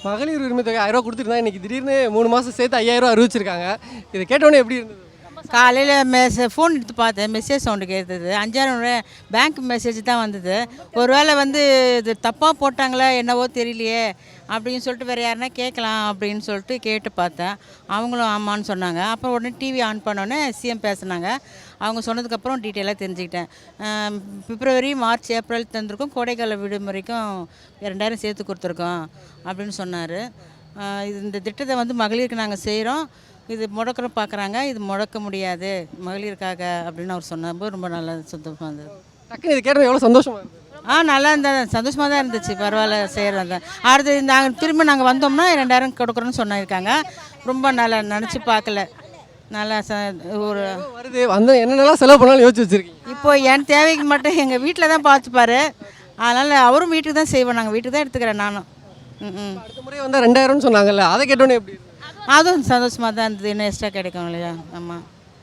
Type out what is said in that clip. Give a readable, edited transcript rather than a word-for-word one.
மகளிர் உரிமை தொகை 1000 ரூபா கொடுத்துருந்தா இன்னைக்கு திடீர்னு 3 மாதம் சேர்த்து 5000 ரூபா அறிவிச்சிருக்காங்க. இதை கேட்டோன்னே எப்படி இருந்தது? காலையில் ஃபோன் எடுத்து பார்த்தேன், மெசேஜ் சவுண்டு கேட்டது. 5000 பேங்க் மெசேஜ் தான் வந்தது. ஒரு வேளை இது தப்பாக போட்டாங்களா என்னவோ தெரியலையே அப்படின்னு சொல்லிட்டு வேறு யாருன்னா கேட்கலாம் அப்படின்னு சொல்லிட்டு கேட்டு பார்த்தேன். அவங்களும் ஆமான்னு சொன்னாங்க. அப்புறம் உடனே டிவி ஆன் பண்ணோன்னே சிஎம் பேசுனாங்க. அவங்க சொன்னதுக்கப்புறம் டீட்டெயிலாக தெரிஞ்சுக்கிட்டேன். பிப்ரவரி, மார்ச், ஏப்ரல் தந்திருக்கோம், கோடைக்கால விடுமுறைக்கும் 2000 சேர்த்து கொடுத்துருக்கோம் அப்படின்னு சொன்னார். இந்த திட்டத்தை மகளிருக்கு நாங்கள் செய்கிறோம், இது முடக்கிறோம் பார்க்குறாங்க, இது முடக்க முடியாது மகளிருக்காக அப்படின்னு அவர் சொன்னபோது ரொம்ப நல்லா சந்தோஷமாக இருந்தது. டக்குன்னு இது கேட்டது எவ்வளோ சந்தோஷமாக இருந்தது? நல்லா இருந்தது, சந்தோஷமாக தான் இருந்துச்சு. பரவாயில்ல செய்கிறத. அடுத்து திரும்ப நாங்கள் வந்தோம்னா 2000 கொடுக்குறோன்னு சொன்னிருக்காங்க. ரொம்ப நல்லா நினச்சி பார்க்கல. நல்லா ஒரு வருது வந்து என்னென்னலாம் செலவு பண்ணாலும் யோசிச்சு வச்சுருக்கீங்க. இப்போ என் தேவைக்கு மட்டும் எங்கள் வீட்டில் தான் பார்த்துப்பாரு. அதனால் அவரும் வீட்டுக்கு தான் செய்வோம், நாங்கள் வீட்டுக்கு தான் எடுத்துக்கிறேன் நானும். அடுத்த முறை வந்தால் 2000ன்னு சொன்னாங்கல்ல, அதை கேட்டோன்னே எப்படி? அதுவும் சந்தோஷமாக தான் இருந்தது. இன்னும் எக்ஸ்ட்ரா கிடைக்கும் இல்லையா? ஆமாம்.